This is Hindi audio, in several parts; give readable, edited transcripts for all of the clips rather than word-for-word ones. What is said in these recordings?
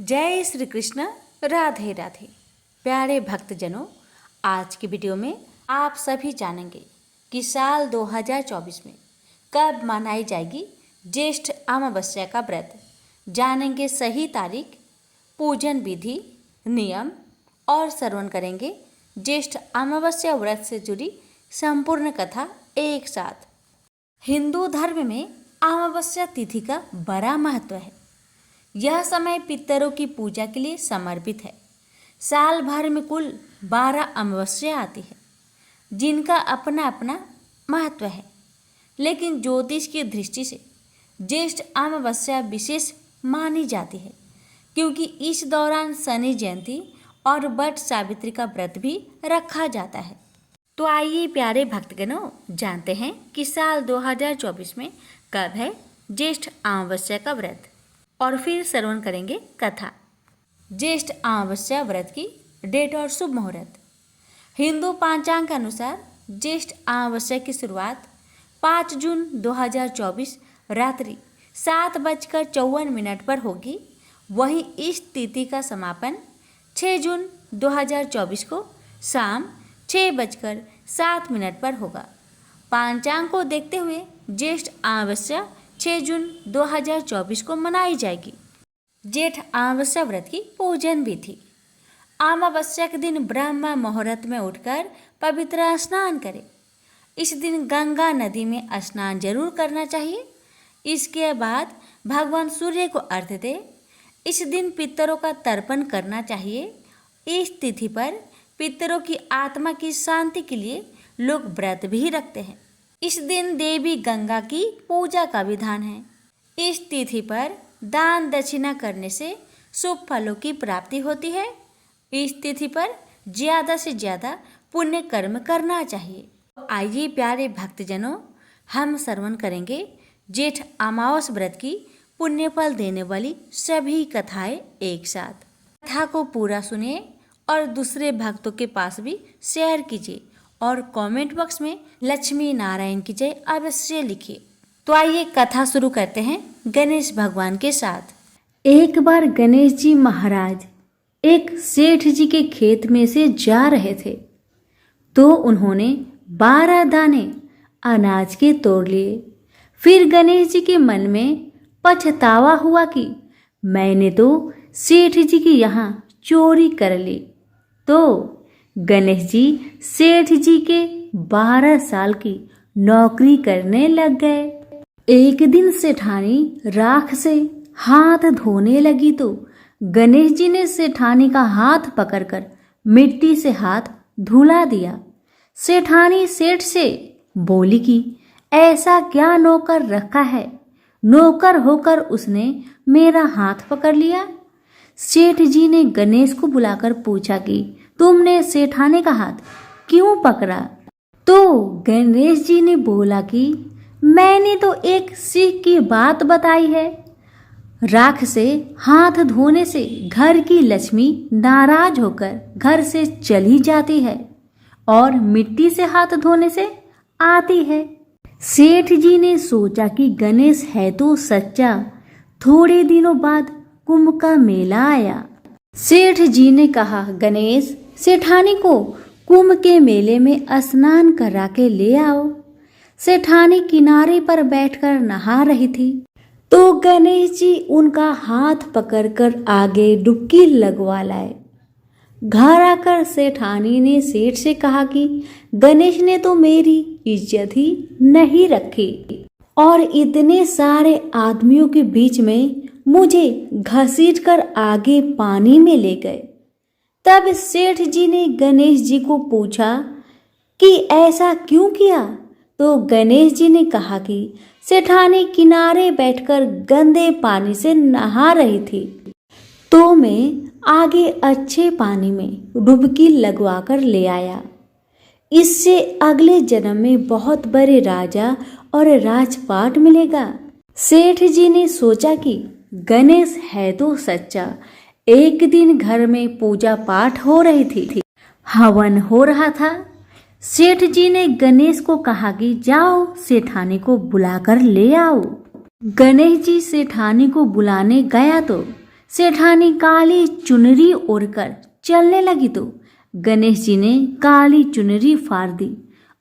जय श्री कृष्ण। राधे राधे। प्यारे भक्तजनों, आज की वीडियो में आप सभी जानेंगे कि साल 2024 में कब मनाई जाएगी ज्येष्ठ अमावस्या का व्रत। जानेंगे सही तारीख, पूजन विधि, नियम और श्रवण करेंगे ज्येष्ठ अमावस्या व्रत से जुड़ी संपूर्ण कथा एक साथ। हिंदू धर्म में अमावस्या तिथि का बड़ा महत्व है। यह समय पितरों की पूजा के लिए समर्पित है। साल भर में कुल 12 अमावस्या आती है, जिनका अपना अपना महत्व है। लेकिन ज्योतिष की दृष्टि से ज्येष्ठ अमावस्या विशेष मानी जाती है, क्योंकि इस दौरान शनि जयंती और वट सावित्री का व्रत भी रखा जाता है। तो आइए प्यारे भक्तगणों, जानते हैं कि साल 2024 में कब है ज्येष्ठ अमावस्या का व्रत, और फिर श्रवण करेंगे कथा। ज्येष्ठ अमावस्या व्रत की डेट और शुभ मुहूर्त। हिंदू पंचांग के अनुसार ज्येष्ठ अमावस्या की शुरुआत 5 जून 2024 रात्रि 7:54 पर होगी। वहीं इस तिथि का समापन 6 जून 2024 को शाम 6:07 पर होगा। पंचांग को देखते हुए ज्येष्ठ अमावस्या 6 जून 2024 को मनाई जाएगी। जेठ अमावस्या व्रत की पूजन विधि। अमावस्या के दिन ब्रह्म मुहूर्त में उठकर पवित्र स्नान करें। इस दिन गंगा नदी में स्नान जरूर करना चाहिए। इसके बाद भगवान सूर्य को अर्घ्य दें। इस दिन पितरों का तर्पण करना चाहिए। इस तिथि पर पितरों की आत्मा की शांति के लिए लोग व्रत भी रखते हैं। इस दिन देवी गंगा की पूजा का विधान है। इस तिथि पर दान दक्षिणा करने से शुभ फलों की प्राप्ति होती है। इस तिथि पर ज्यादा से ज्यादा पुण्य कर्म करना चाहिए। आइए प्यारे भक्तजनों, हम श्रवण करेंगे जेठ अमावस व्रत की पुण्य फल देने वाली सभी कथाएं एक साथ। कथा को पूरा सुनिए और दूसरे भक्तों के पास भी शेयर कीजिए, और कमेंट बॉक्स में लक्ष्मी नारायण की जय अवश्य लिखिए। तो आइए कथा शुरू करते हैं गणेश भगवान के साथ। एक बार गणेश जी महाराज एक सेठ जी के खेत में से जा रहे थे, तो उन्होंने 12 दाने अनाज के तोड़ लिए। फिर गणेश जी के मन में पछतावा हुआ कि मैंने तो सेठ जी की यहाँ चोरी कर ली। तो गणेश जी सेठ जी के 12 साल की नौकरी करने लग गए। एक दिन सेठानी राख से हाथ धोने लगी तो गणेश जी ने सेठानी का हाथ पकड़कर मिट्टी से हाथ धुला दिया। सेठानी सेठ से बोली कि ऐसा क्या नौकर रखा है, नौकर होकर उसने मेरा हाथ पकड़ लिया। सेठ जी ने गणेश को बुलाकर पूछा कि तुमने सेठानी का हाथ क्यों पकड़ा? तो गणेश जी ने बोला कि मैंने तो एक सीख की बात बताई है। राख से हाथ धोने से घर की लक्ष्मी नाराज होकर घर से चली जाती है, और मिट्टी से हाथ धोने से आती है। सेठ जी ने सोचा कि गणेश है तो सच्चा। थोड़े दिनों बाद कुंभ का मेला आया। सेठ जी ने कहा, गणेश सेठानी को कुंभ के मेले में स्नान करा के ले आओ। सेठानी किनारे पर बैठकर नहा रही थी, तो गणेश जी उनका हाथ पकड़कर आगे डुबकी लगवा लाए। घर आकर सेठानी ने सेठ से कहा कि गणेश ने तो मेरी इज्जत ही नहीं रखी, और इतने सारे आदमियों के बीच में मुझे घसीटकर आगे पानी में ले गए। तब सेठ जी ने गणेश जी को पूछा कि ऐसा क्यों किया? तो गणेश जी ने कहा कि सेठानी किनारे बैठकर गंदे पानी से नहा रही थी, तो मैं आगे अच्छे पानी में डुबकी लगवाकर ले आया। इससे अगले जन्म में बहुत बड़े राजा और राजपाट मिलेगा। सेठ जी ने सोचा कि गणेश है तो सच्चा। एक दिन घर में पूजा पाठ हो रही थी, हवन हो रहा था। सेठ जी ने गणेश को कहा कि जाओ सेठानी को बुलाकर ले आओ। गणेश जी सेठानी को बुलाने गया तो सेठानी काली चुनरी ओढ़कर चलने लगी तो गणेश जी ने काली चुनरी फाड़ दी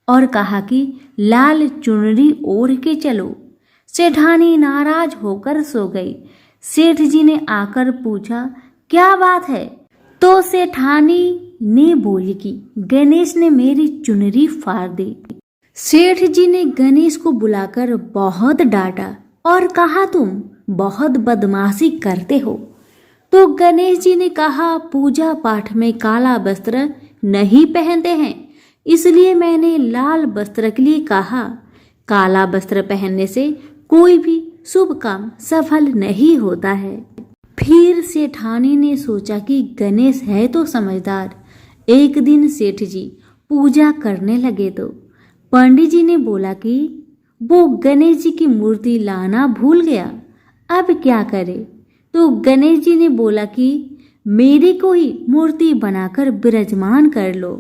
और कहा कि लाल चुनरी ओढ़ के चलो। सेठानी नाराज होकर सो गई। सेठ जी ने आकर पूछा, क्या बात है? तो सेठानी ने बोली कि गणेश ने मेरी चुनरी फाड़ दी। सेठ जी ने गणेश को बुलाकर बहुत डांटा और कहा, तुम बहुत बदमाशी करते हो। तो गणेश जी ने कहा, पूजा पाठ में काला वस्त्र नहीं पहनते हैं, इसलिए मैंने लाल वस्त्र के लिए कहा। काला वस्त्र पहनने से कोई भी शुभ काम सफल नहीं होता है। फिर सेठानी ने सोचा कि गणेश है तो समझदार। एक दिन सेठ जी पूजा करने लगे तो पंडित जी ने बोला कि वो गणेश जी की मूर्ति लाना भूल गया, अब क्या करे? तो गणेश जी ने बोला कि मेरी को ही मूर्ति बनाकर विराजमान कर लो,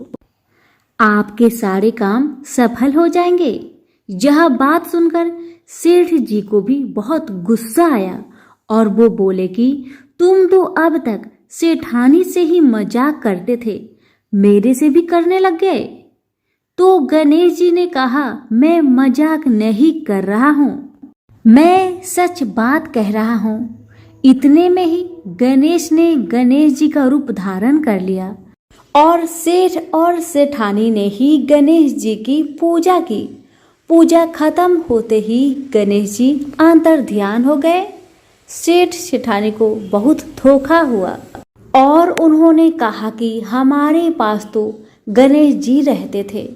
आपके सारे काम सफल हो जाएंगे। यह बात सुनकर सेठ जी को भी बहुत गुस्सा आया और वो बोले कि तुम तो अब तक सेठानी से ही मजाक करते थे, मेरे से भी करने लग गए। तो गणेश जी ने कहा, मैं मजाक नहीं कर रहा हूँ, मैं सच बात कह रहा हूँ। इतने में ही गणेश ने गणेश जी का रूप धारण कर लिया और सेठ और सेठानी ने ही गणेश जी की पूजा की। पूजा खत्म होते ही गणेश जी अंतर ध्यान हो गए। सेठ सेठानी को बहुत धोखा हुआ और उन्होंने कहा कि हमारे पास तो गणेश जी रहते थे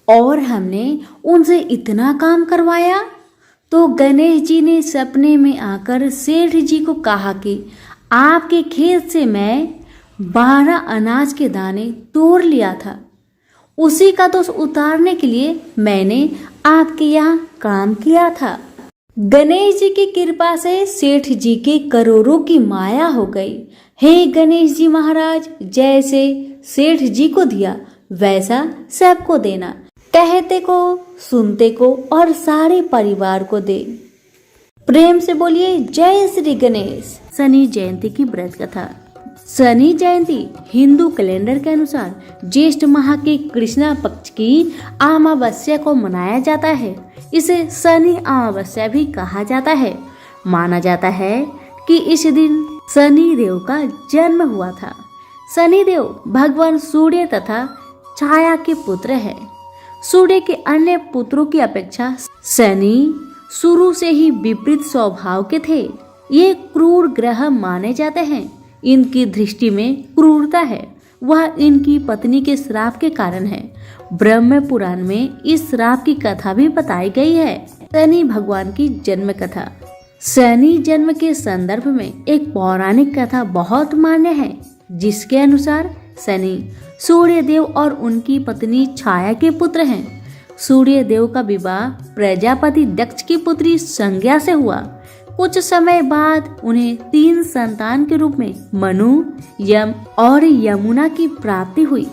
और हमने उनसे इतना काम करवाया। तो गणेश जी ने सपने में आकर सेठ जी को कहा कि आपके खेत से मैं 12 अनाज के दाने तोड़ लिया था, उसी का दोष उतारने के लिए मैंने आपके यहाँ काम किया था। गणेश जी की कृपा से सेठ जी के करोड़ों की माया हो गई। हे गणेश जी महाराज, जैसे सेठ जी को दिया वैसा सबको देना, कहते को सुनते को और सारे परिवार को दे। प्रेम से बोलिए जय श्री गणेश। शनि जयंती की व्रत कथा। शनि जयंती हिंदू कैलेंडर के अनुसार ज्येष्ठ माह के कृष्णा पक्ष की अमावस्या को मनाया जाता है। इसे शनि अमावस्या भी कहा जाता है। माना जाता है कि इस दिन शनि देव का जन्म हुआ था। शनि देव भगवान सूर्य तथा छाया के पुत्र है। सूर्य के अन्य पुत्रों की अपेक्षा शनि शुरू से ही विपरीत स्वभाव के थे। ये क्रूर ग्रह माने जाते हैं। इनकी दृष्टि में क्रूरता है, वह इनकी पत्नी के श्राप के कारण है। ब्रह्म पुराण में इस श्राप की कथा भी बताई गई है। शनि भगवान की जन्म कथा। शनि जन्म के संदर्भ में एक पौराणिक कथा बहुत मान्य है, जिसके अनुसार शनि सूर्य देव और उनकी पत्नी छाया के पुत्र हैं। सूर्य देव का विवाह प्रजापति दक्ष की पुत्री संज्ञा से हुआ। कुछ समय बाद उन्हें 3 संतान के रूप में मनु, यम और यमुना की प्राप्ति हुई।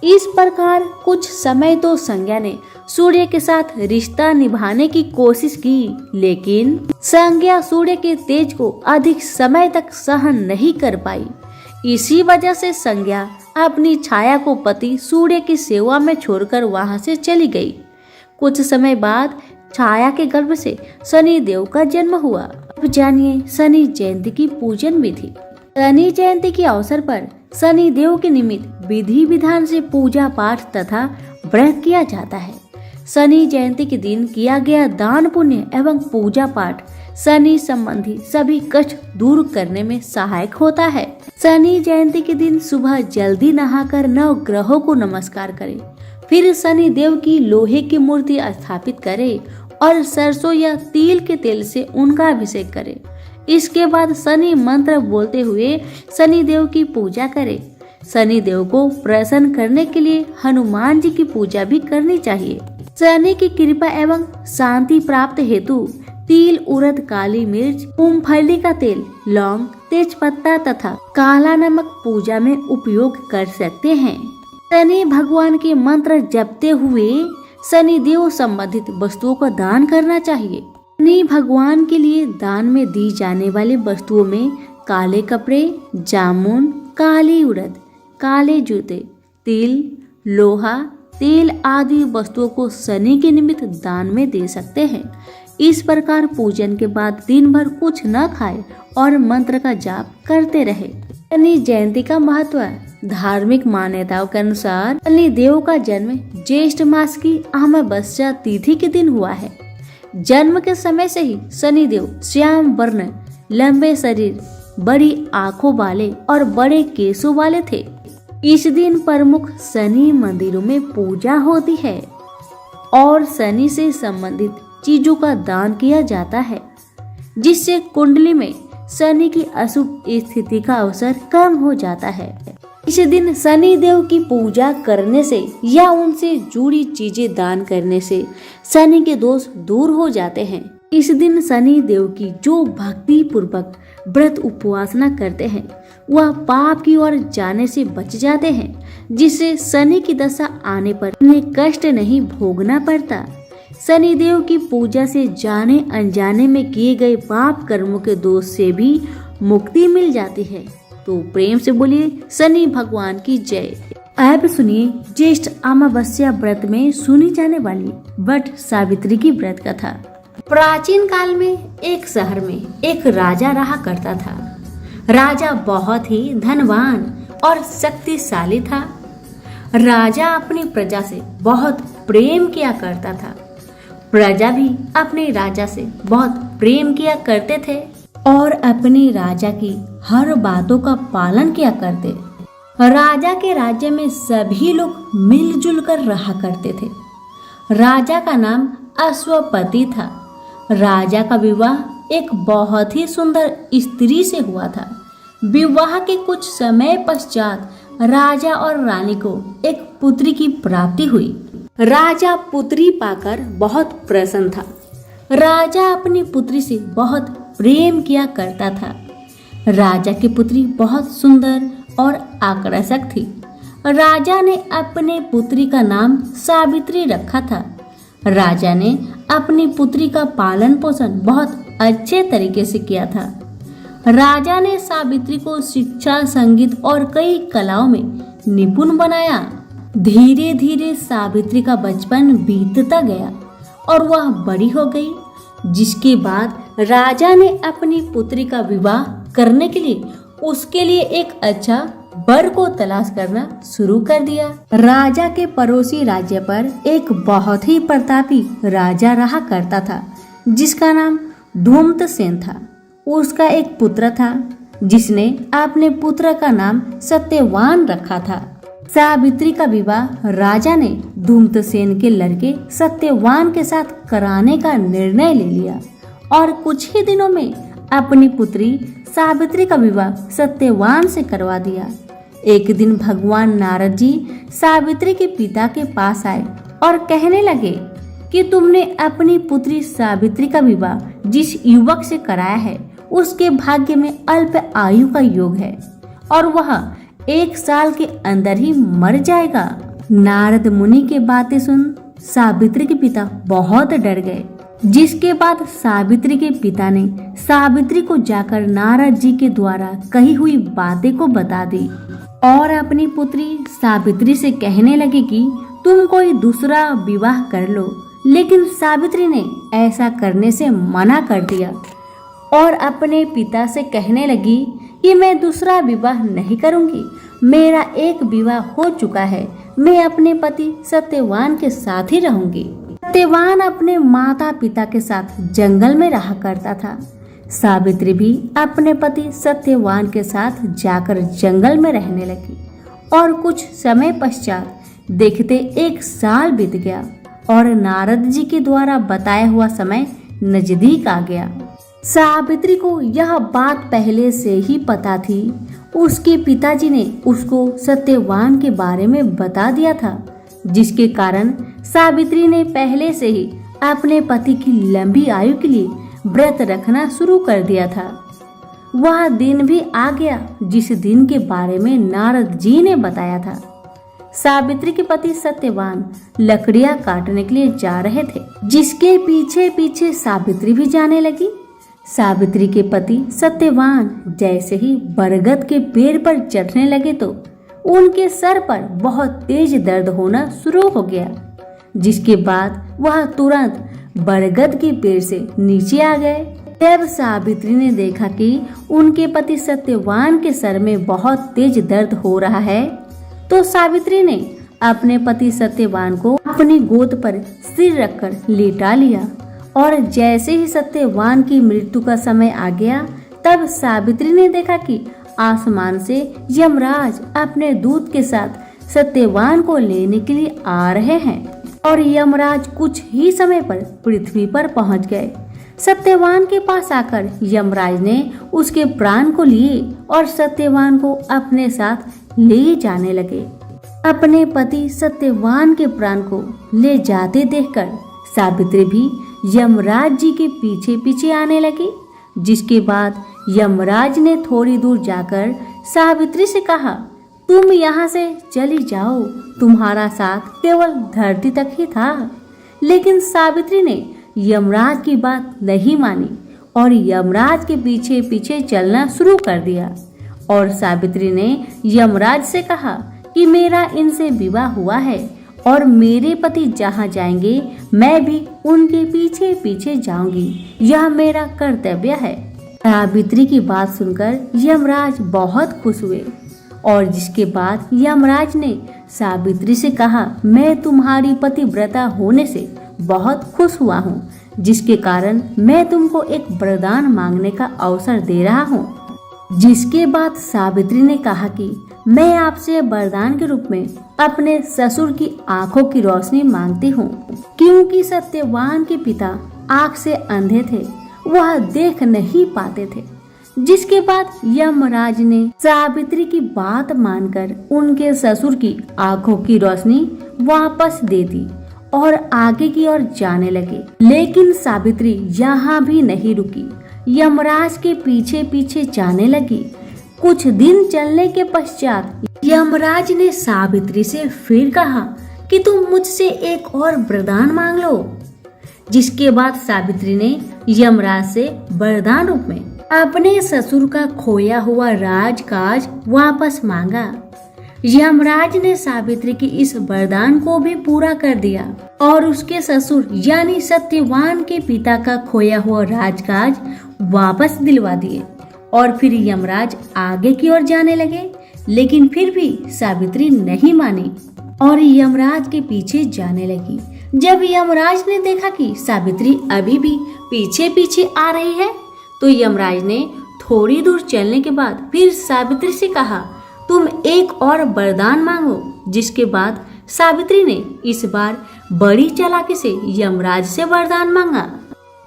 इस प्रकार कुछ समय तो संज्ञा ने सूर्य के साथ रिश्ता निभाने की कोशिश की, लेकिन संज्ञा सूर्य के तेज को अधिक समय तक सहन नहीं कर पाई। इसी वजह से संज्ञा अपनी छाया को पति सूर्य की सेवा में छोड़कर वहां से चली गई। कुछ समय बाद छाया के गर्भ से शनि देव का जन्म हुआ। अब जानिए शनि जयंती की पूजन विधि। शनि जयंती के अवसर पर शनि देव के निमित्त विधि विधान से पूजा पाठ तथा व्रत किया जाता है। शनि जयंती के दिन किया गया दान पुण्य एवं पूजा पाठ शनि संबंधी सभी कष्ट दूर करने में सहायक होता है। शनि जयंती के दिन सुबह जल्दी नहाकर 9 ग्रहों को नमस्कार करें। फिर शनि देव की लोहे की मूर्ति स्थापित करें और सरसों या तिल के तेल से उनका अभिषेक करें। इसके बाद शनि मंत्र बोलते हुए शनि देव की पूजा करें। शनि देव को प्रसन्न करने के लिए हनुमान जी की पूजा भी करनी चाहिए। शनि की कृपा एवं शांति प्राप्त हेतु तिल, उड़द, काली मिर्च, मूंगफली का तेल, लौंग, तेज पत्ता तथा काला नमक पूजा में उपयोग कर सकते हैं। शनि भगवान के मंत्र जपते हुए शनि देव संबंधित वस्तुओं का दान करना चाहिए। शनि भगवान के लिए दान में दी जाने वाली वस्तुओं में काले कपड़े, जामुन, काली उड़द, काले जूते, तिल, लोहा, तेल आदि वस्तुओं को शनि के निमित्त दान में दे सकते हैं। इस प्रकार पूजन के बाद दिन भर कुछ न खाए और मंत्र का जाप करते रहे। शनि जयंती का महत्व। धार्मिक मान्यताओं के अनुसार शनि देव का जन्म ज्येष्ठ मास की अमावस्या तिथि के दिन हुआ है। जन्म के समय से ही शनि देव श्याम वर्ण, लंबे शरीर, बड़ी आंखों वाले और बड़े केसों वाले थे। इस दिन प्रमुख शनि मंदिरों में पूजा होती है और शनि से संबंधित चीजों का दान किया जाता है, जिससे कुंडली में शनि की अशुभ स्थिति का अवसर कम हो जाता है। इस दिन शनि देव की पूजा करने से या उनसे जुड़ी चीजें दान करने से शनि के दोष दूर हो जाते हैं। इस दिन शनि देव की जो भक्ति पूर्वक व्रत उपासना करते हैं वह पाप की ओर जाने से बच जाते हैं, जिससे शनि की दशा आने पर उन्हें कष्ट नहीं भोगना पड़ता। शनि देव की पूजा से जाने अनजाने में किए गए पाप कर्मों के दोष से भी मुक्ति मिल जाती है। तो प्रेम से बोलिए शनि भगवान की जय। अब सुनिए ज्येष्ठ अमावस्या व्रत में सुनी जाने वाली वट सावित्री की व्रत कथा। प्राचीन काल में एक शहर में एक राजा रहा करता था। राजा बहुत ही धनवान और शक्तिशाली था। राजा अपनी प्रजा से बहुत प्रेम किया करता था। प्रजा भी अपने राजा से बहुत प्रेम किया करते थे और अपने राजा की हर बातों का पालन किया करते। राजा के राज्य में सभी लोग मिलजुल कर रहा करते थे। राजा का नाम अश्वपति था। राजा का विवाह एक बहुत ही सुंदर स्त्री से हुआ था। विवाह के कुछ समय पश्चात राजा और रानी को एक पुत्री की प्राप्ति हुई। राजा पुत्री पाकर बहुत प्रसन्न था। राजा अपनी पुत्री से बहुत प्रेम किया करता था। राजा की पुत्री बहुत सुंदर और आकर्षक थी। राजा ने अपने पुत्री का नाम सावित्री रखा था। राजा ने अपनी पुत्री का पालन पोषण बहुत अच्छे तरीके से किया था। राजा ने सावित्री को शिक्षा, संगीत और कई कलाओं में निपुण बनाया। धीरे धीरे सावित्री का बचपन बीतता गया और वह बड़ी हो गई, जिसके बाद राजा ने अपनी पुत्री का विवाह करने के लिए उसके लिए एक अच्छा वर को तलाश करना शुरू कर दिया। राजा के पड़ोसी राज्य पर एक बहुत ही प्रतापी राजा रहा करता था, जिसका नाम धूम्रसेन था। उसका एक पुत्र था, जिसने अपने पुत्र का नाम सत्यवान रखा था। सावित्री का विवाह राजा ने धूम्रसेन के लड़के सत्यवान के साथ कराने का निर्णय ले लिया और कुछ ही दिनों में अपनी पुत्री सावित्री का विवाह सत्यवान से करवा दिया। एक दिन भगवान नारद जी सावित्री के पिता के पास आए और कहने लगे कि तुमने अपनी पुत्री सावित्री का विवाह जिस युवक से कराया है उसके भाग्य में अल्प आयु का योग है और वह 1 साल के अंदर ही मर जाएगा। नारद मुनि की बातें सुन सावित्री के पिता बहुत डर गए, जिसके बाद सावित्री के पिता ने सावित्री को जाकर नारद जी के द्वारा कही हुई बातें को बता दी और अपनी पुत्री सावित्री से कहने लगे कि तुम कोई दूसरा विवाह कर लो। लेकिन सावित्री ने ऐसा करने से मना कर दिया और अपने पिता से कहने लगी कि मैं दूसरा विवाह नहीं करूंगी। मेरा एक विवाह हो चुका है। मैं अपने पति सत्यवान के साथ ही रहूंगी। सत्यवान अपने माता पिता के साथ जंगल में रहा करता था। सावित्री भी अपने पति सत्यवान के साथ जाकर जंगल में रहने लगी और कुछ समय पश्चात देखते 1 साल बीत गया और नारद जी के द्वारा बताया हुआ समय नजदीक आ गया। सावित्री को यह बात पहले से ही पता थी। उसके पिताजी ने उसको सत्यवान के बारे में बता दिया था, जिसके कारण सावित्री ने पहले से ही अपने पति की लंबी आयु के लिए व्रत रखना शुरू कर दिया था। वह दिन भी आ गया जिस दिन के बारे में नारद जी ने बताया था। सावित्री के पति सत्यवान लकड़ियां काटने के लिए जा रहे थे, जिसके पीछे पीछे सावित्री भी जाने लगी। सावित्री के पति सत्यवान जैसे ही बरगद के पेड़ पर चढ़ने लगे तो उनके सर पर बहुत तेज दर्द होना शुरू हो गया, जिसके बाद वह तुरंत बरगद के पेड़ से नीचे आ गए। जब सावित्री ने देखा कि उनके पति सत्यवान के सर में बहुत तेज दर्द हो रहा है, तो सावित्री ने अपने पति सत्यवान को अपनी गोद पर सिर रखकर लेटा लिया। और जैसे ही सत्यवान की मृत्यु का समय आ गया, तब सावित्री ने देखा कि आसमान से यमराज अपने दूत के साथ सत्यवान को लेने के लिए आ रहे हैं। और यमराज कुछ ही समय पर पृथ्वी पर पहुंच गए। सत्यवान के पास आकर यमराज ने उसके प्राण को लिए और सत्यवान को अपने साथ ले जाने लगे। अपने पति सत्यवान के प्राण को ले जाते देखकर सावित्री भी यमराज जी के पीछे पीछे आने लगी, जिसके बाद यमराज ने थोड़ी दूर जाकर सावित्री से कहा, तुम यहाँ से चली जाओ, तुम्हारा साथ केवल धरती तक ही था। लेकिन सावित्री ने यमराज की बात नहीं मानी और यमराज के पीछे पीछे चलना शुरू कर दिया। और सावित्री ने यमराज से कहा कि मेरा इनसे विवाह हुआ है और मेरे पति जहाँ जाएंगे मैं भी उनके पीछे पीछे जाऊंगी, यह मेरा कर्तव्य है। सावित्री की बात सुनकर यमराज बहुत खुश हुए और जिसके बाद यमराज ने सावित्री से कहा, मैं तुम्हारी पतिव्रता होने से बहुत खुश हुआ हूँ, जिसके कारण मैं तुमको एक वरदान मांगने का अवसर दे रहा हूँ। जिसके बाद सावित्री ने कहा कि मैं आपसे वरदान के रूप में अपने ससुर की आंखों की रोशनी मांगती हूँ, क्योंकि सत्यवान के पिता आंख से अंधे थे, वह देख नहीं पाते थे। जिसके बाद यमराज ने सावित्री की बात मानकर उनके ससुर की आंखों की रोशनी वापस दे दी और आगे की ओर जाने लगे। लेकिन सावित्री यहाँ भी नहीं रुकी, यमराज के पीछे पीछे जाने लगी। कुछ दिन चलने के पश्चात यमराज ने सावित्री से फिर कहा कि तुम मुझसे एक और वरदान मांग लो। जिसके बाद सावित्री ने यमराज से वरदान रूप में अपने ससुर का खोया हुआ राजकाज वापस मांगा। यमराज ने सावित्री की इस वरदान को भी पूरा कर दिया और उसके ससुर यानी सत्यवान के पिता का खोया हुआ राजकाज वापस दिलवा दिए। और फिर यमराज आगे की ओर जाने लगे, लेकिन फिर भी सावित्री नहीं मानी और यमराज के पीछे जाने लगी। जब यमराज ने देखा कि सावित्री अभी भी पीछे पीछे आ रही है, तो यमराज ने थोड़ी दूर चलने के बाद फिर सावित्री से कहा, तुम एक और वरदान मांगो। जिसके बाद सावित्री ने इस बार बड़ी चालाकी से यमराज से वरदान मांगा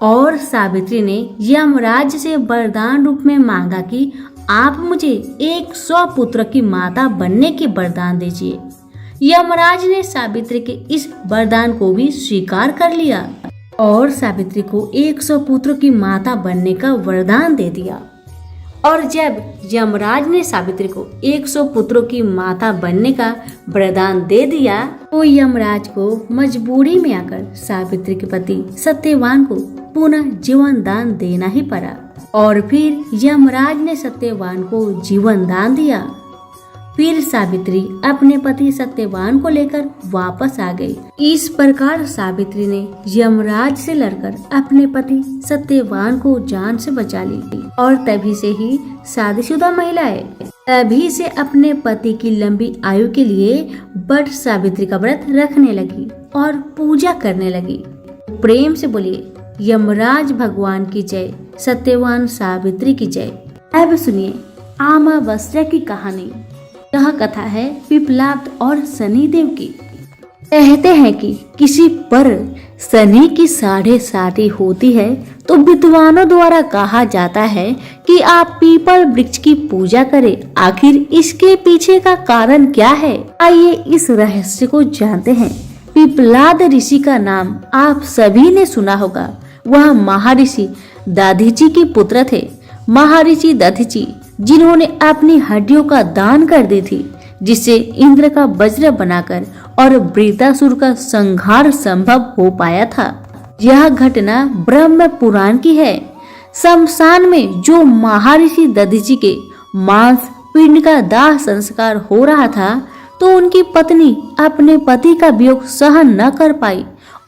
और सावित्री ने यमराज से वरदान रूप में मांगा कि आप मुझे 100 पुत्र की माता बनने के वरदान दीजिए। यमराज ने सावित्री के इस वरदान को भी स्वीकार कर लिया और सावित्री को 100 पुत्रों की माता बनने का वरदान दे दिया। और जब यमराज ने सावित्री को 100 पुत्रों की माता बनने का वरदान दे दिया, तो यमराज को मजबूरी में आकर सावित्री के पति सत्यवान को पुनः जीवन दान देना ही पड़ा। और फिर यमराज ने सत्यवान को जीवन दान दिया। फिर सावित्री अपने पति सत्यवान को लेकर वापस आ गई। इस प्रकार सावित्री ने यमराज से लड़कर अपने पति सत्यवान को जान से बचा ली और तभी से ही शादीशुदा महिलाएं तभी से अपने पति की लंबी आयु के लिए वट सावित्री का व्रत रखने लगी और पूजा करने लगी। प्रेम से बोलिए यमराज भगवान की जय, सत्यवान सावित्री की जय। अब सुनिए अमावस्या की कहानी। यह कथा है पिपलाद और शनिदेव की। कहते हैं कि किसी पर शनि की 7.5 होती है तो विद्वानों द्वारा कहा जाता है कि आप पीपल वृक्ष की पूजा करें। आखिर इसके पीछे का कारण क्या है, आइए इस रहस्य को जानते हैं। पिपलाद ऋषि का नाम आप सभी ने सुना होगा। वह महर्षि दधीचि के पुत्र थे। महर्षि दधीचि जिन्होंने अपनी हड्डियों का दान कर दी थी, जिससे इंद्र का वज्र बनाकर और वृतासुर का संहार संभव हो पाया था। यह घटना ब्रह्म पुराण की है। शमशान में जो महर्षि दधीचि के मांस पिंड का दाह संस्कार हो रहा था तो उनकी पत्नी अपने पति का वियोग सहन न कर पाई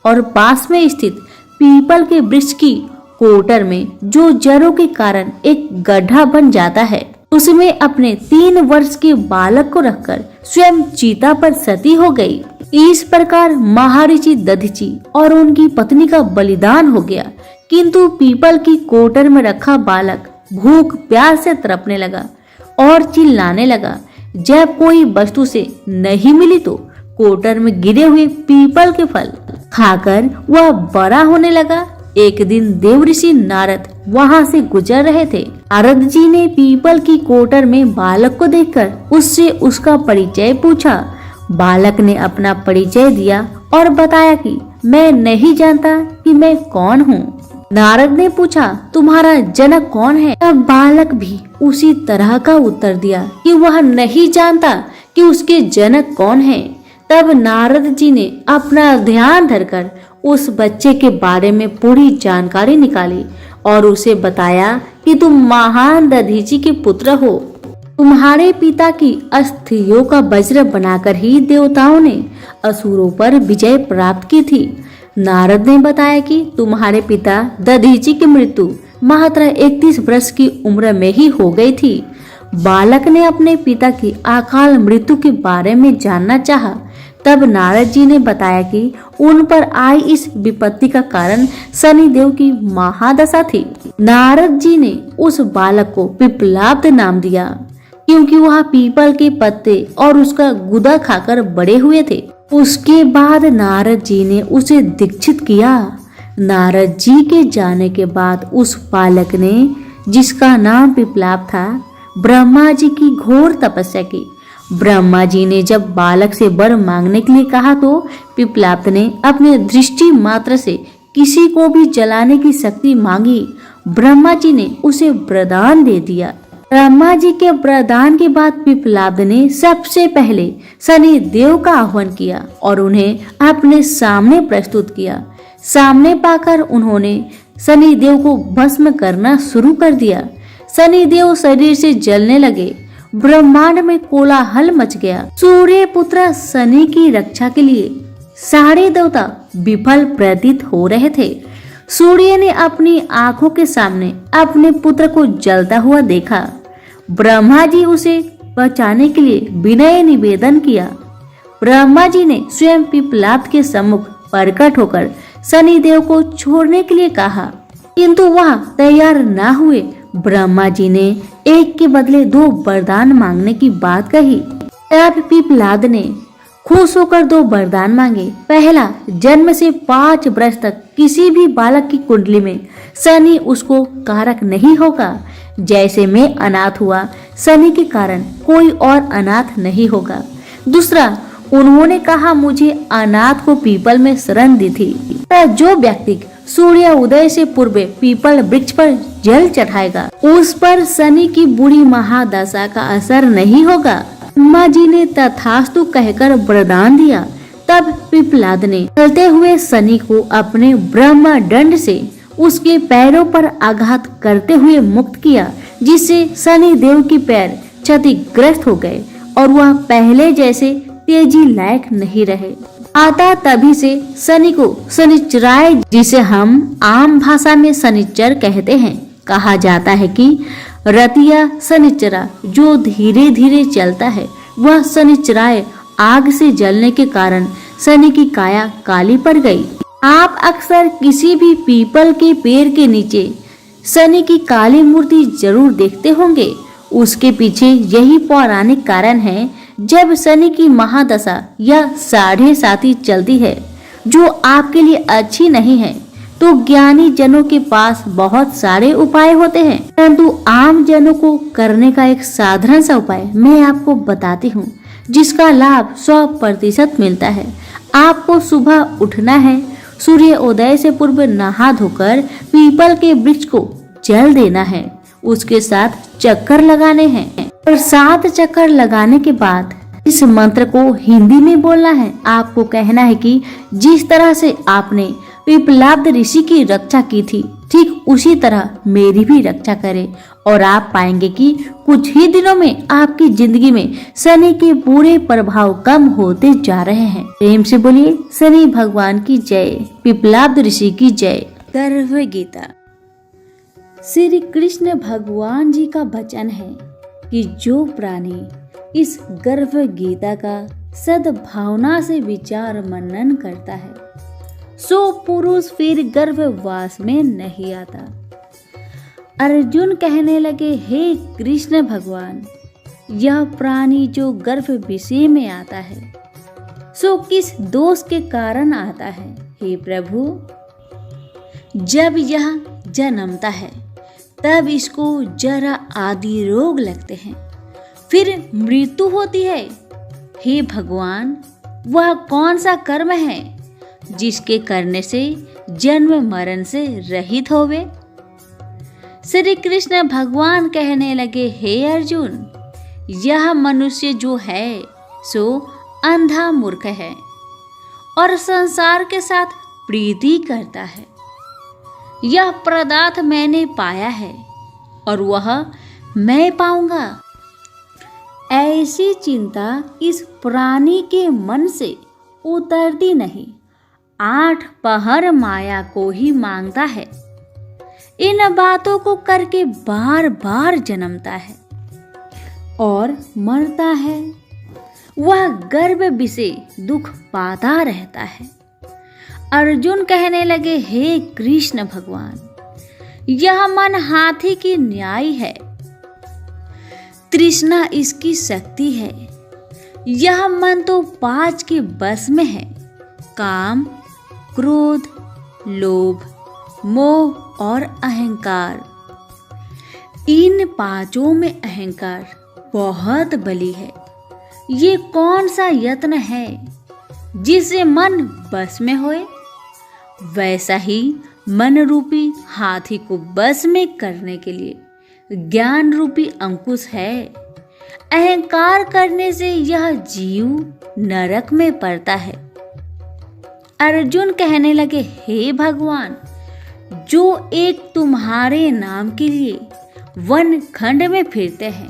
और पास में स्थित पीपल के वृक्ष की कोटर में जो जड़ों के कारण एक गड्ढा बन जाता है उसमें अपने 3 वर्ष के बालक को रखकर स्वयं चीता पर सती हो गई। इस प्रकार महर्षि दधीचि और उनकी पत्नी का बलिदान हो गया, किंतु पीपल की कोटर में रखा बालक भूख प्यास से तड़पने लगा और चिल्लाने लगा। जब कोई वस्तु से नहीं मिली तो कोटर में गिरे हुए पीपल के फल खाकर वह बड़ा होने लगा। एक दिन देव ऋषि नारद वहां से गुजर रहे थे। नारद जी ने पीपल की कोटर में बालक को देखकर उससे उसका परिचय पूछा। बालक ने अपना परिचय दिया और बताया कि मैं नहीं जानता कि मैं कौन हूँ। नारद ने पूछा, तुम्हारा जनक कौन है? तब बालक भी उसी तरह का उत्तर दिया कि वह नहीं जानता कि उसके जनक कौन है। तब नारद जी ने अपना ध्यान धरकर उस बच्चे के बारे में पूरी जानकारी निकाली और उसे बताया कि तुम महान दधीचि के पुत्र हो। तुम्हारे पिता की अस्थियों का वज्र बनाकर ही देवताओं ने असुरों पर विजय प्राप्त की थी। नारद ने बताया कि तुम्हारे पिता दधीचि की मृत्यु मात्र 31 वर्ष की उम्र में ही हो गई थी। बालक ने अपने पिता की अकाल मृत्यु के बारे में जानना चाहा। तब नारद जी ने बताया कि उन पर आई इस विपत्ति का कारण शनिदेव की महादशा थी। नारद जी ने उस बालक को पिप्पलाद नाम दिया क्योंकि वह पीपल के पत्ते और उसका गुदा खाकर बड़े हुए थे। उसके बाद नारद जी ने उसे दीक्षित किया। नारद जी के जाने के बाद उस बालक ने, जिसका नाम पिप्पलाद था, ब्रह्मा जी की घोर तपस्या की। ब्रह्मा जी ने जब बालक से वर मांगने के लिए कहा तो पिप्पलाद ने अपने दृष्टि मात्र से किसी को भी जलाने की शक्ति मांगी। ब्रह्मा जी ने उसे वरदान दे दिया। ब्रह्मा जी के वरदान के बाद पिप्पलाद ने सबसे पहले शनि देव का आह्वान किया और उन्हें अपने सामने प्रस्तुत किया। सामने पाकर उन्होंने शनि देव को भस्म करना शुरू कर दिया। शनि देव शरीर से जलने लगे। ब्रह्मांड में कोलाहल मच गया। सूर्य पुत्र शनि की रक्षा के लिए सारे देवता विफल प्रतीत हो रहे थे। सूर्य ने अपनी आंखों के सामने अपने पुत्र को जलता हुआ देखा। ब्रह्मा जी उसे बचाने के लिए विनय निवेदन किया। ब्रह्मा जी ने स्वयं पिप्पलाद के सम्मुख प्रकट होकर शनि देव को छोड़ने के लिए कहा, किंतु वह तैयार न हुए। ब्रह्मा जी ने एक के बदले 2 वरदान मांगने की बात कही। तब पिप्पलाद ने खुश होकर 2 वरदान मांगे। पहला, जन्म से 5 वर्ष तक किसी भी बालक की कुंडली में शनि उसको कारक नहीं होगा। जैसे मैं अनाथ हुआ, शनि के कारण कोई और अनाथ नहीं होगा। दूसरा, उन्होंने कहा मुझे अनाथ को पीपल में शरण दी थी। जो व्यक्ति सूर्य उदय से पूर्व पीपल वृक्ष पर जल चढ़ाएगा उस पर शनि की बुरी महादशा का असर नहीं होगा। ब्रह्मा जी ने तथास्तु कहकर वरदान दिया। तब पिप्पलाद ने चलते हुए शनि को अपने ब्रह्म दंड से उसके पैरों पर आघात करते हुए मुक्त किया, जिससे शनि देव के पैर क्षतिग्रस्त हो गए और वह पहले जैसे तेजी लायक नहीं रहे। आता तभी से शनि को शनिचराय, जिसे हम आम भाषा में शनिचर कहते हैं, कहा जाता है कि रतिया शनिचरा जो धीरे धीरे चलता है वह शनिचराय आग से जलने के कारण शनि की काया काली पड़ गई। आप अक्सर किसी भी पीपल के पेड़ के नीचे शनि की काली मूर्ति जरूर देखते होंगे। उसके पीछे यही पौराणिक कारण है। जब शनि की महादशा या 7.5 चलती है जो आपके लिए अच्छी नहीं है तो ज्ञानी जनों के पास बहुत सारे उपाय होते हैं, परंतु आम जनों को करने का एक साधारण सा उपाय मैं आपको बताती हूँ, जिसका लाभ 100% मिलता है। आपको सुबह उठना है, सूर्य उदय से पूर्व नहा धोकर पीपल के वृक्ष को जल देना है, उसके साथ चक्कर लगाने हैं और 7 चक्कर लगाने के बाद इस मंत्र को हिंदी में बोलना है। आपको कहना है कि जिस तरह से आपने पिप्पलाद ऋषि की रक्षा की थी ठीक उसी तरह मेरी भी रक्षा करे और आप पाएंगे कि कुछ ही दिनों में आपकी जिंदगी में शनि के बुरे प्रभाव कम होते जा रहे हैं। प्रेम से बोलिए शनि भगवान की जय, पिपलाद ऋषि की जय। गर्भ गीता। श्री कृष्ण भगवान जी का वचन है कि जो प्राणी इस गर्भ गीता का सद्भावना से विचार मनन करता है सो पुरुष फिर गर्भवास में नहीं आता। अर्जुन कहने लगे, हे कृष्ण भगवान, यह प्राणी जो गर्भ विषय में आता है सो किस दोष के कारण आता है? हे प्रभु, जब यह जन्मता है तब इसको जरा आदि रोग लगते हैं, फिर मृत्यु होती है। हे भगवान, वह कौन सा कर्म है जिसके करने से जन्म मरण से रहित होवे? श्री कृष्ण भगवान कहने लगे, हे अर्जुन, यह मनुष्य जो है सो अंधा मूर्ख है और संसार के साथ प्रीति करता है। यह पदार्थ मैंने पाया है और वह मैं पाऊंगा, ऐसी चिंता इस प्राणी के मन से उतरती नहीं। 8 पहर माया को ही मांगता है। इन बातों को करके बार बार जन्मता है और मरता है। वह गर्भ विषय दुख पाता रहता है। अर्जुन कहने लगे, हे कृष्ण भगवान, यह मन हाथी की न्याय है, तृष्णा इसकी शक्ति है। यह मन तो 5 के बस में है, काम, क्रोध, लोभ, मोह और अहंकार। इन 5 में अहंकार बहुत बली है। ये कौन सा यत्न है जिससे मन बस में होए? वैसा ही मन रूपी हाथी को बस में करने के लिए ज्ञान रूपी अंकुश है। अहंकार करने से यह जीव नरक में पड़ता है। अर्जुन कहने लगे, हे भगवान, जो एक तुम्हारे नाम के लिए वन खंड में फिरते हैं,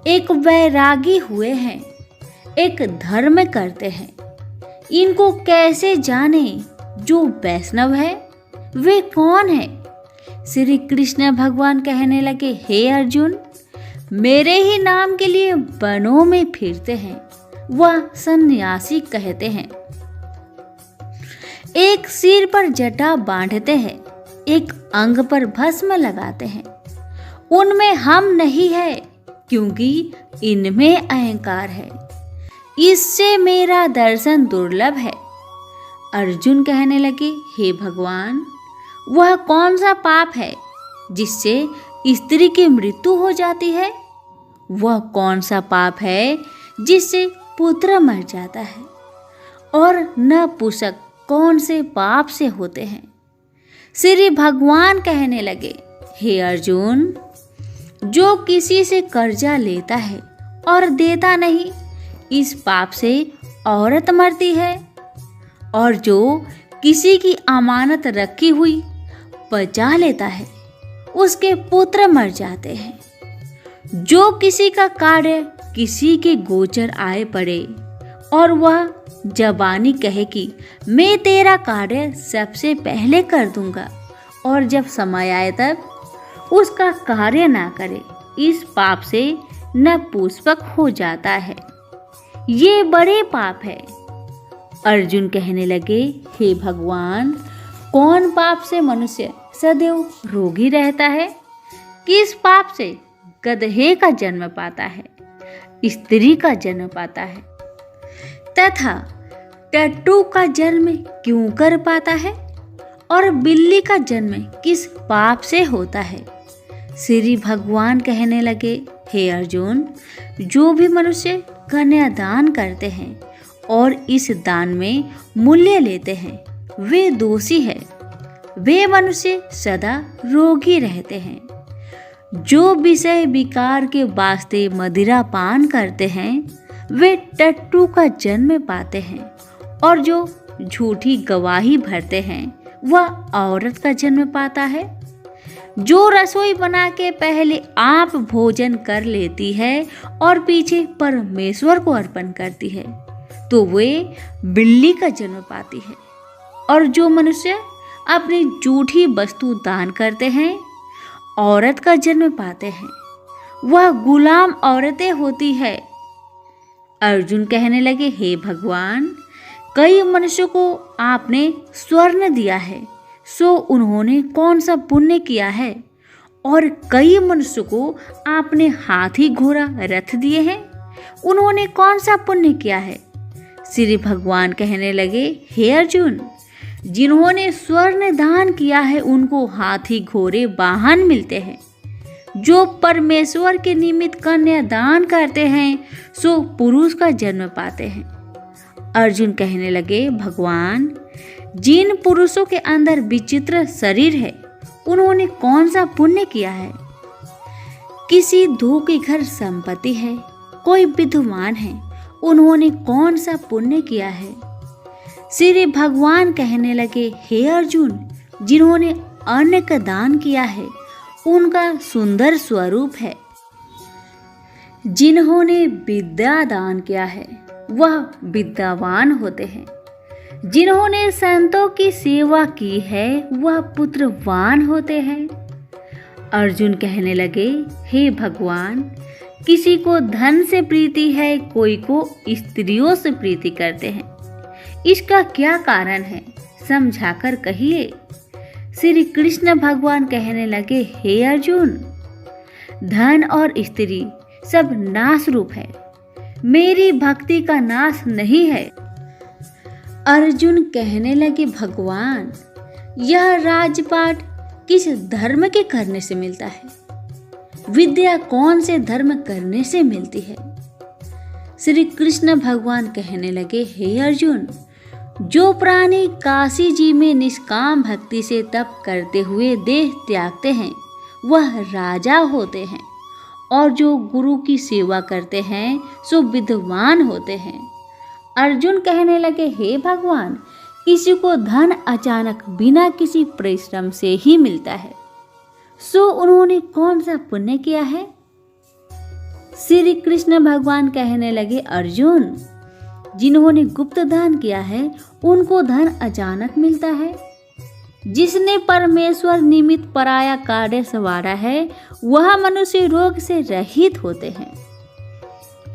एक वैरागी हुए हैं, एक धर्म करते हैं, इनको कैसे जाने? जो वैष्णव है वे कौन है? श्री कृष्ण भगवान कहने लगे, हे अर्जुन, मेरे ही नाम के लिए वनों में फिरते हैं, वह सन्यासी कहते हैं। एक सिर पर जटा बांधते हैं, एक अंग पर भस्म लगाते हैं। उनमें हम नहीं है, क्योंकि इनमें अहंकार है। इससे मेरा दर्शन दुर्लभ है। अर्जुन कहने लगे, हे भगवान, वह कौन सा पाप है जिससे स्त्री की मृत्यु हो जाती है? वह कौन सा पाप है जिससे पुत्र मर जाता है? और नपुंसक कौन से पाप से होते हैं? श्री भगवान कहने लगे, हे अर्जुन, जो किसी से कर्जा लेता है और देता नहीं, इस पाप से औरत मरती है। और जो किसी की अमानत रखी हुई बचा लेता है, उसके पुत्र मर जाते हैं। जो किसी का कार्य किसी के गोचर आए पड़े और वह जबानी कहे कि मैं तेरा कार्य सबसे पहले कर दूंगा, और जब समय आए तब उसका कार्य ना करे, इस पाप से नपुंसक हो जाता है। ये बड़े पाप है। अर्जुन कहने लगे, हे भगवान, कौन पाप से मनुष्य सदैव रोगी रहता है? किस पाप से गधे का जन्म पाता है, स्त्री का जन्म पाता है, तथा टट्टू का जन्म क्यों कर पाता है? और बिल्ली का जन्म किस पाप से होता है? श्री भगवान कहने लगे, हे अर्जुन, जो भी मनुष्य कन्यादान करते हैं और इस दान में मूल्य लेते हैं, वे दोषी है। वे मनुष्य सदा रोगी रहते हैं। जो विषय विकार के वास्ते मदिरा पान करते हैं, वे टट्टू का जन्म पाते हैं। और जो झूठी गवाही भरते हैं, वह औरत का जन्म पाता है। जो रसोई बना के पहले आप भोजन कर लेती है और पीछे परमेश्वर को अर्पण करती है, तो वे बिल्ली का जन्म पाती है। और जो मनुष्य अपनी जूठी वस्तु दान करते हैं, औरत का जन्म पाते हैं, वह गुलाम औरतें होती है। अर्जुन कहने लगे, हे भगवान, कई मनुष्यों को आपने स्वर्ण दिया है, सो उन्होंने कौन सा पुण्य किया है? और कई मनुष्यों को आपने हाथी घोड़ा रथ दिए हैं, उन्होंने कौन सा पुण्य किया है? श्री भगवान कहने लगे, हे अर्जुन, जिन्होंने स्वर्ण दान किया है उनको हाथी घोड़े वाहन मिलते हैं। जो परमेश्वर के निमित्त कन्या दान करते हैं, सो पुरुष का जन्म पाते हैं। अर्जुन कहने लगे, भगवान, जिन पुरुषों के अंदर विचित्र शरीर है, उन्होंने कौन सा पुण्य किया है? किसी दो के घर संपत्ति है, कोई विद्वान है, उन्होंने कौन सा पुण्य किया है? श्री भगवान कहने लगे, हे अर्जुन, जिन्होंने अन्न का दान किया है, उनका सुंदर स्वरूप है। जिन्होंने विद्या दान किया है, वह विद्यावान होते हैं। जिन्होंने संतों की सेवा की है, वह पुत्रवान होते हैं। अर्जुन कहने लगे, हे भगवान, किसी को धन से प्रीति है, कोई को स्त्रियों से प्रीति करते हैं। इसका क्या कारण है, समझाकर कहिए। श्री कृष्ण भगवान कहने लगे, हे अर्जुन, धन और स्त्री सब नाश रूप है, मेरी भक्ति का नाश नहीं है। अर्जुन कहने लगे, भगवान, यह राजपाट किस धर्म के करने से मिलता है? विद्या कौन से धर्म करने से मिलती है? श्री कृष्ण भगवान कहने लगे, हे अर्जुन, जो प्राणी काशी जी में निष्काम भक्ति से तप करते हुए देह त्यागते हैं, वह राजा होते हैं। और जो गुरु की सेवा करते हैं, सो विद्वान होते हैं। अर्जुन कहने लगे, हे भगवान, किसी को धन अचानक बिना किसी परिश्रम से ही मिलता है, सो उन्होंने कौन सा पुण्य किया है? श्री कृष्ण भगवान कहने लगे, अर्जुन, जिन्होंने गुप्त दान किया है, उनको धन अचानक मिलता है। जिसने परमेश्वर निमित्त पराया कार्य संवारा है, वह मनुष्य रोग से रहित होते हैं।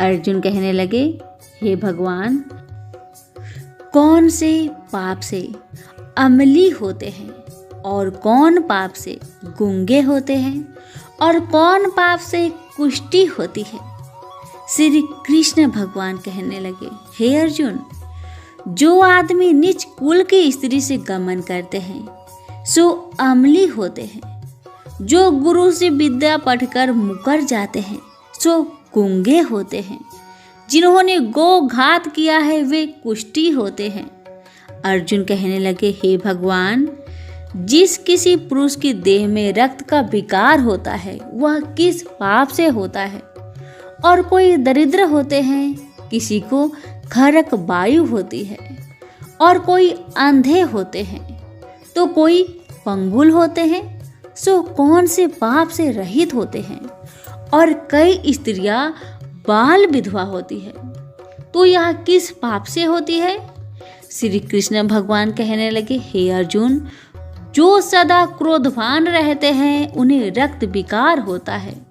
अर्जुन कहने लगे, हे भगवान, कौन से पाप से अमली होते हैं और कौन पाप से गूंगे होते हैं और कौन पाप से कुष्ठी होती है? श्री कृष्ण भगवान कहने लगे, हे अर्जुन, जो आदमी नीच कुल की स्त्री से गमन करते हैं, सो अमली होते हैं। जो गुरु से विद्या पढ़कर मुकर जाते हैं, सो गूंगे होते हैं। जिन्होंने गो घात किया है, वे कुष्ठी होते हैं। अर्जुन कहने लगे, हे भगवान, जिस किसी पुरुष की देह में रक्त का विकार होता है, वह किस पाप से होता है? और कोई दरिद्र होते हैं, किसी को खरक वायु होती है, और कोई अंधे होते हैं, तो कोई पंगुल होते हैं, सो कौन से पाप से रहित होते हैं? और कई स्त्रियां बाल विधवा होती है, तो यह किस पाप से होती है? श्री कृष्ण भगवान कहने लगे, हे अर्जुन, जो सदा क्रोधवान रहते हैं, उन्हें रक्त विकार होता है।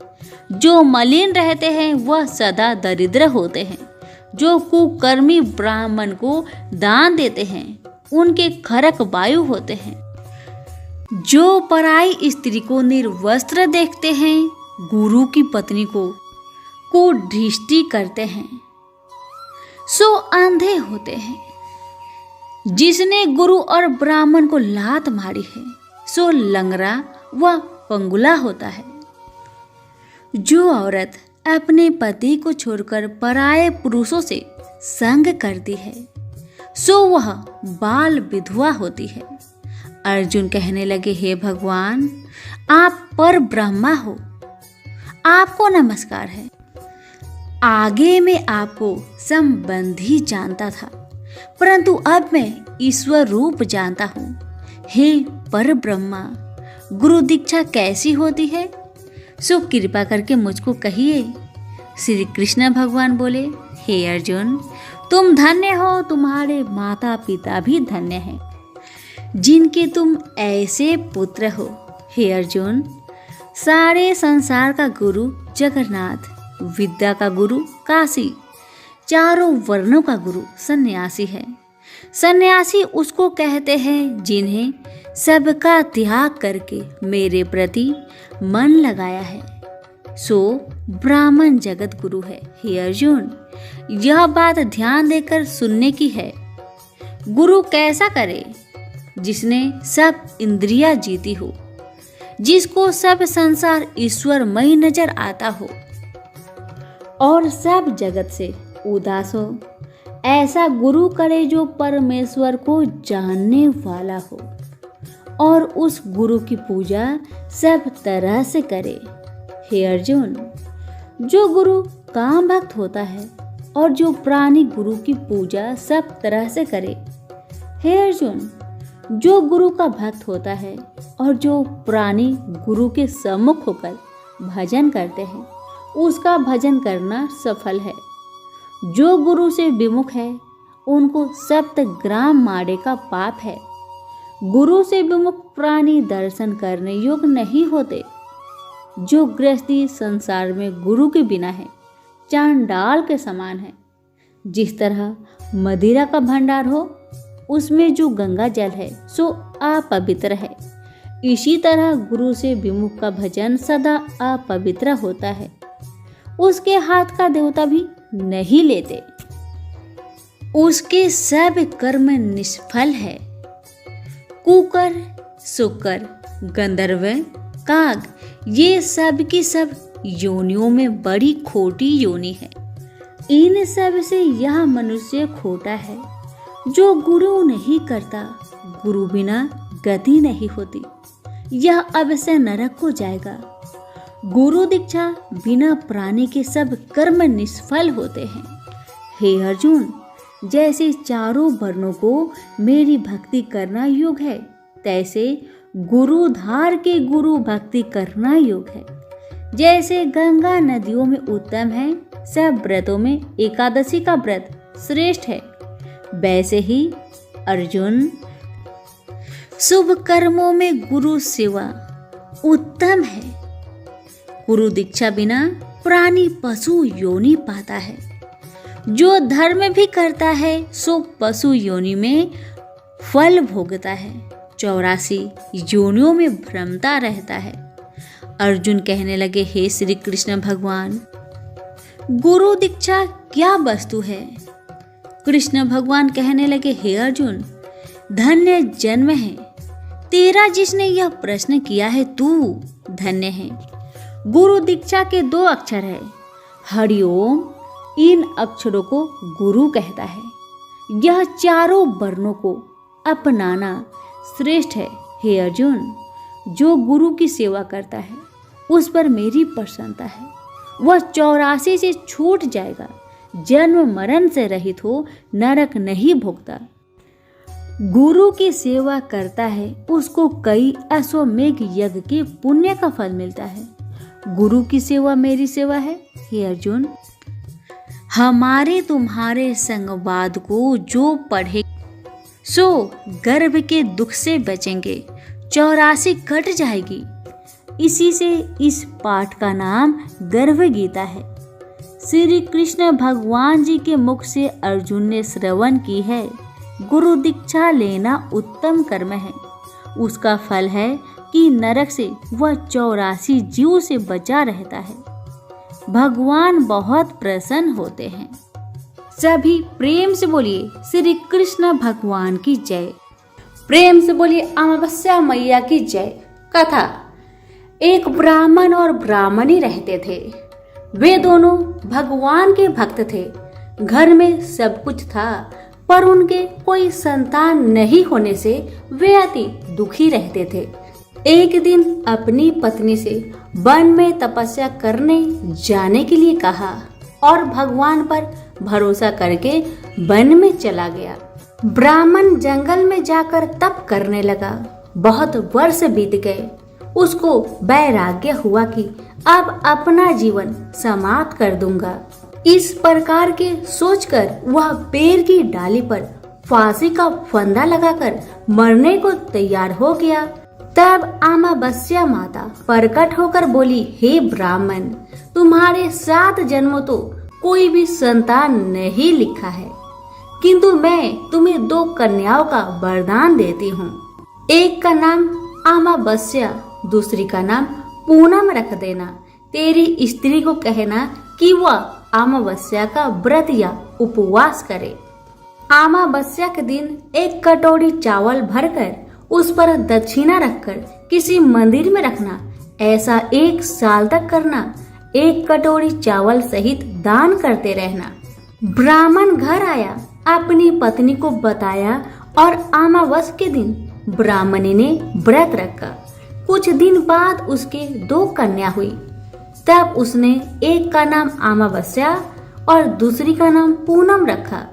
जो मलिन रहते हैं, वह सदा दरिद्र होते हैं। जो कुकर्मी ब्राह्मण को दान देते हैं, उनके खरक वायु होते हैं। जो पराई स्त्री को निर्वस्त्र देखते हैं, गुरु की पत्नी को दृष्टि करते हैं, सो अंधे होते हैं। जिसने गुरु और ब्राह्मण को लात मारी है, सो लंगड़ा व पंगुला होता है। जो औरत अपने पति को छोड़कर पराये पुरुषों से संग करती है, सो वह बाल विधवा होती है। अर्जुन कहने लगे, हे भगवान, आप पर ब्रह्मा हो, आपको नमस्कार है। आगे मैं आपको संबंधी जानता था, परंतु अब मैं ईश्वर रूप जानता हूँ। हे पर ब्रह्मा, गुरु दीक्षा कैसी होती है, सो कृपा करके मुझको कहिए। श्री कृष्ण भगवान बोले, हे अर्जुन, तुम धन्य हो, तुम्हारे माता पिता भी धन्य हैं जिनके तुम ऐसे पुत्र हो। हे अर्जुन, सारे संसार का गुरु जगन्नाथ, विद्या का गुरु काशी, चारों वर्णों का गुरु सन्यासी है। सन्यासी उसको कहते हैं जिन्हें सबका त्याग करके मेरे प्रति मन लगाया है, सो ब्राह्मण जगत गुरु है। हे अर्जुन, यह बात ध्यान देकर सुनने की है। गुरु कैसा करे? जिसने सब इंद्रियां जीती हो, जिसको सब संसार ईश्वरमय नजर आता हो और सब जगत से उदास हो। ऐसा गुरु करे जो परमेश्वर को जानने वाला हो और उस गुरु की पूजा सब तरह से करे। हे अर्जुन, जो गुरु काम भक्त होता है और जो प्राणी गुरु की पूजा सब तरह से करे। हे अर्जुन, जो गुरु का भक्त होता है और जो प्राणी गुरु के सम्मुख होकर भजन करते हैं, उसका भजन करना सफल है। जो गुरु से विमुख है, उनको 7 ग्राम मारे का पाप है। गुरु से विमुख प्राणी दर्शन करने योग्य नहीं होते। जो गृहस्थी संसार में गुरु के बिना है, चांडाल के समान है। जिस तरह मदिरा का भंडार हो, उसमें जो गंगा जल है सो अपवित्र है, इसी तरह गुरु से विमुख का भजन सदा अपवित्र होता है। उसके हाथ का देवता भी नहीं लेते, उसके सब कर्म निष्फल है। कुकर, शुकर, गंधर्व, काग, ये सब की सब योनियों में बड़ी खोटी योनि है। इन सब से यह मनुष्य खोटा है जो गुरु नहीं करता। गुरु बिना गति नहीं होती, यह अवश्य नरक को जाएगा। गुरु दीक्षा बिना प्राणी के सब कर्म निष्फल होते हैं। हे अर्जुन, जैसे चारों वर्णों को मेरी भक्ति करना योग है, तैसे गुरुधार के गुरु भक्ति करना योग है। जैसे गंगा नदियों में उत्तम है, सब व्रतों में एकादशी का व्रत श्रेष्ठ है, वैसे ही अर्जुन शुभ कर्मों में गुरु सेवा उत्तम है। गुरु दीक्षा बिना प्राणी पशु योनि पाता है। जो धर्म भी करता है सो पशु योनि में फल भोगता है, 84 योनियों में भ्रमता रहता है। अर्जुन कहने लगे, हे श्री कृष्ण भगवान, गुरु दीक्षा क्या वस्तु है? कृष्ण भगवान कहने लगे, हे अर्जुन, धन्य जन्म है तेरा जिसने यह प्रश्न किया है, तू धन्य है। गुरु दीक्षा के 2 अक्षर है, हरिओम। इन अक्षरों को गुरु कहता है। यह चारों वर्णों को अपनाना श्रेष्ठ है। हे अर्जुन, जो गुरु की सेवा करता है उस पर मेरी प्रसन्नता है। वह 84 से छूट जाएगा, जन्म मरण से रहित हो, नरक नहीं भोगता। गुरु की सेवा करता है उसको कई अश्वमेघ यज्ञ के पुण्य का फल मिलता है। गुरु की सेवा मेरी सेवा है। हे अर्जुन, हमारे तुम्हारे संवाद को जो पढ़े सो गर्भ के दुख से बचेंगे, 84 कट जाएगी। इसी से इस पाठ का नाम गर्भ गीता है। श्री कृष्ण भगवान जी के मुख से अर्जुन ने श्रवण की है। गुरु दीक्षा लेना उत्तम कर्म है। उसका फल है कि नरक से वह 84 जीव से बचा रहता है। भगवान बहुत प्रसन्न होते हैं। सभी प्रेम से बोलिए श्री कृष्ण भगवान की जय। प्रेम से बोलिए अमावस्या मैया की जय। कथा, एक ब्राह्मण और ब्राह्मणी रहते थे। वे दोनों भगवान के भक्त थे। घर में सब कुछ था, पर उनके कोई संतान नहीं होने से वे अति दुखी रहते थे। एक दिन अपनी पत्नी से वन में तपस्या करने जाने के लिए कहा और भगवान पर भरोसा करके वन में चला गया। ब्राह्मण जंगल में जाकर तप करने लगा। बहुत वर्ष बीत गए। उसको वैराग्य हुआ कि अब अपना जीवन समाप्त कर दूंगा। इस प्रकार के सोचकर वह पेड़ की डाली पर फांसी का फंदा लगाकर मरने को तैयार हो गया। तब अमावस्या माता प्रकट होकर बोली, हे ब्राह्मण, तुम्हारे 7 जन्मों तो कोई भी संतान नहीं लिखा है, किंतु मैं तुम्हें 2 कन्याओं का वरदान देती हूँ। एक का नाम अमावस्या, दूसरी का नाम पूनम रख देना। तेरी स्त्री को कहना कि वह अमावस्या का व्रत या उपवास करे। अमावस्या के दिन 1 कटोरी चावल भरकर उस पर दक्षिणा रखकर किसी मंदिर में रखना। ऐसा 1 साल तक करना। 1 कटोरी चावल सहित दान करते रहना। ब्राह्मण घर आया, अपनी पत्नी को बताया और अमावस्या के दिन ब्राह्मणी ने व्रत रखा। कुछ दिन बाद उसके 2 कन्या हुई। तब उसने एक का नाम अमावस्या और दूसरी का नाम पूनम रखा।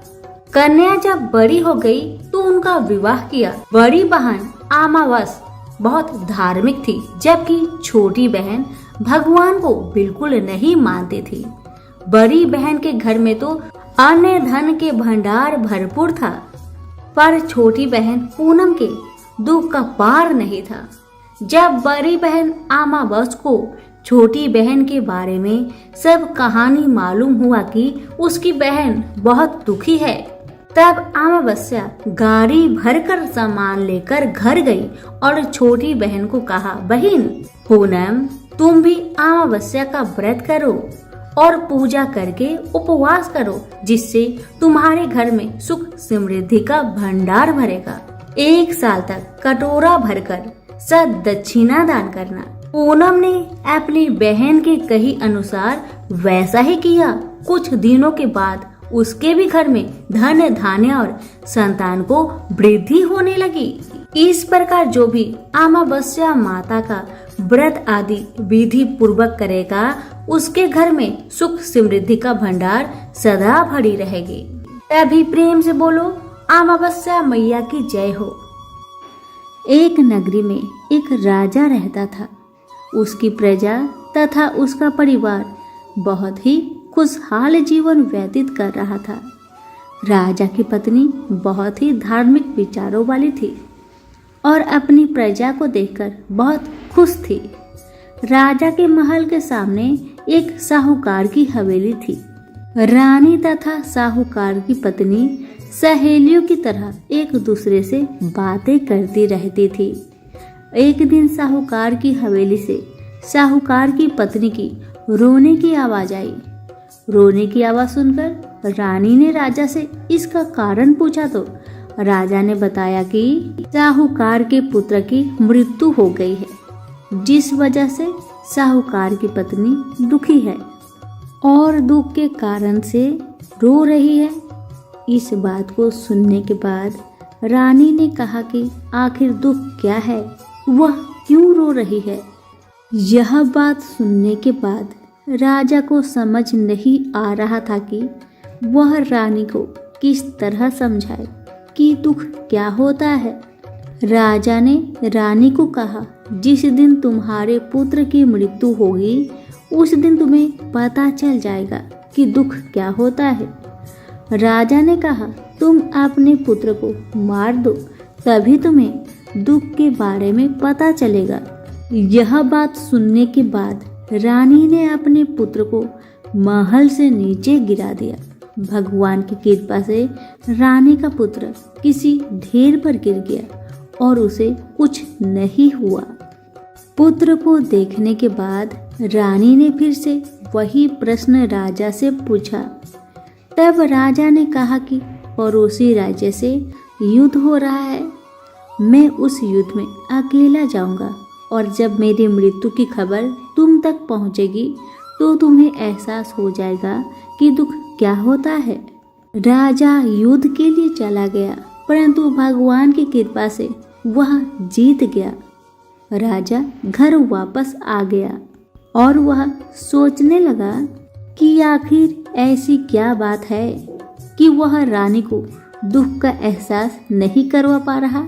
कन्या जब बड़ी हो गई तो उनका विवाह किया। बड़ी बहन अमावस्या बहुत धार्मिक थी, जबकि छोटी बहन भगवान को बिल्कुल नहीं मानती थी। बड़ी बहन के घर में तो अन्य धन के भंडार भरपूर था, पर छोटी बहन पूनम के दुख का पार नहीं था। जब बड़ी बहन अमावस्या को छोटी बहन के बारे में सब कहानी मालूम हुआ कि उसकी बहन बहुत दुखी है, तब अमावस्या गाड़ी भरकर सामान लेकर घर गई और छोटी बहन को कहा, बहन पूनम, तुम भी अमावस्या का व्रत करो और पूजा करके उपवास करो, जिससे तुम्हारे घर में सुख समृद्धि का भंडार भरेगा। 1 साल तक कटोरा भरकर सद दक्षिणा दान करना। पूनम ने अपनी बहन के कही अनुसार वैसा ही किया। कुछ दिनों के बाद उसके भी घर में धन धान्य और संतान को वृद्धि होने लगी। इस प्रकार जो भी अमावस्या माता का व्रत आदि विधि पूर्वक करेगा, उसके घर में सुख समृद्धि का भंडार सदा भरी रहेगी। तभी प्रेम से बोलो, अमावस्या मैया की जय हो। एक नगरी में एक राजा रहता था। उसकी प्रजा तथा उसका परिवार बहुत ही खुशहाल जीवन व्यतीत कर रहा था। राजा की पत्नी बहुत ही धार्मिक विचारों वाली थी और अपनी प्रजा को देखकर बहुत खुश थी। राजा के महल के सामने एक साहूकार की हवेली थी। रानी तथा साहूकार की पत्नी सहेलियों की तरह एक दूसरे से बातें करती रहती थी। एक दिन साहूकार की हवेली से साहूकार की पत्नी की रोने की आवाज आई। रोने की आवाज सुनकर रानी ने राजा से इसका कारण पूछा तो राजा ने बताया कि साहूकार के पुत्र की मृत्यु हो गई है, जिस वजह से साहूकार की पत्नी दुखी है और दुख के कारण से रो रही है। इस बात को सुनने के बाद रानी ने कहा कि आखिर दुख क्या है, वह क्यों रो रही है। यह बात सुनने के बाद राजा को समझ नहीं आ रहा था कि वह रानी को किस तरह समझाए कि दुख क्या होता है। राजा ने रानी को कहा, जिस दिन तुम्हारे पुत्र की मृत्यु होगी उस दिन तुम्हें पता चल जाएगा कि दुख क्या होता है। राजा ने कहा, तुम अपने पुत्र को मार दो, तभी तुम्हें दुख के बारे में पता चलेगा। यह बात सुनने के बाद रानी ने अपने पुत्र को महल से नीचे गिरा दिया। भगवान की कृपा से रानी का पुत्र किसी ढेर पर गिर गया और उसे कुछ नहीं हुआ। पुत्र को देखने के बाद रानी ने फिर से वही प्रश्न राजा से पूछा। तब राजा ने कहा कि पड़ोसी राज्य से युद्ध हो रहा है, मैं उस युद्ध में अकेला जाऊंगा और जब मेरी मृत्यु की खबर तुम तक पहुंचेगी तो तुम्हें एहसास हो जाएगा कि दुख क्या होता है। राजा युद्ध के लिए चला गया, परंतु भगवान की कृपा से वह जीत गया। राजा घर वापस आ गया और वह सोचने लगा कि आखिर ऐसी क्या बात है कि वह रानी को दुख का एहसास नहीं करवा पा रहा।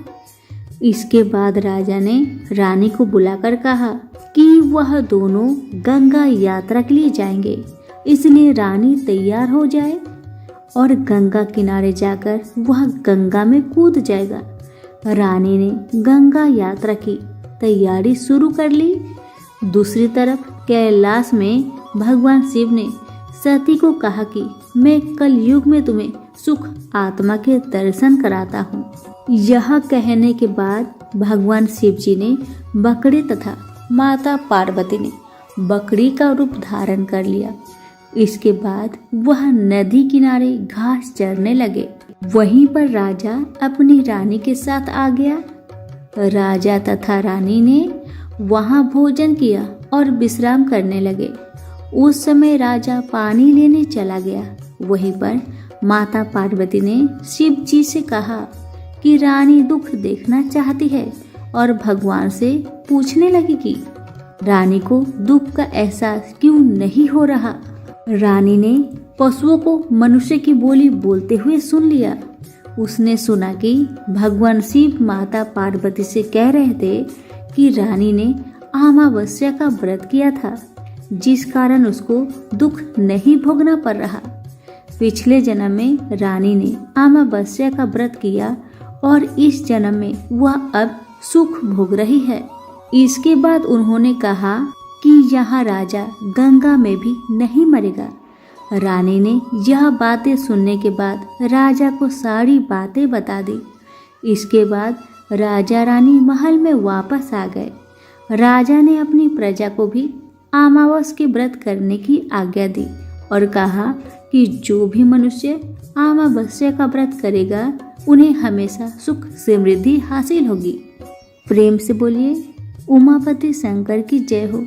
इसके बाद राजा ने रानी को बुलाकर कहा कि वह दोनों गंगा यात्रा के लिए जाएंगे, इसलिए रानी तैयार हो जाए और गंगा किनारे जाकर वह गंगा में कूद जाएगा। रानी ने गंगा यात्रा की तैयारी शुरू कर ली। दूसरी तरफ कैलाश में भगवान शिव ने सती को कहा कि मैं कल युग में तुम्हें सुख आत्मा के दर्शन कराता हूँ। यह कहने के बाद भगवान शिव जी ने बकरी तथा माता पार्वती ने बकरी का रूप धारण कर लिया। इसके बाद वह नदी किनारे घास चरने लगे। वहीं पर राजा अपनी रानी के साथ आ गया। राजा तथा रानी ने वहां भोजन किया और विश्राम करने लगे। उस समय राजा पानी लेने चला गया। वहीं पर माता पार्वती ने शिव जी से कहा कि रानी दुख देखना चाहती है और भगवान से पूछने लगी कि रानी को दुख का एहसास क्यों नहीं हो रहा। रानी ने पशुओं को मनुष्य की बोली बोलते हुए सुन लिया। उसने सुना कि भगवान शिव माता पार्वती से कह रहे थे कि रानी ने अमावस्या का व्रत किया था, जिस कारण उसको दुख नहीं भोगना पड़ रहा। पिछले जन्म में रानी ने अमावस्या का व्रत किया और इस जन्म में वह अब सुख भोग रही है। इसके बाद उन्होंने कहा कि यहाँ राजा गंगा में भी नहीं मरेगा। रानी ने यह बातें सुनने के बाद राजा को सारी बातें बता दी। इसके बाद राजा रानी महल में वापस आ गए। राजा ने अपनी प्रजा को भी अमावस के व्रत करने की आज्ञा दी और कहा कि जो भी मनुष्य अमावस्या का व्रत करेगा उन्हें हमेशा सुख समृद्धि हासिल होगी। प्रेम से बोलिए उमापति शंकर की जय हो।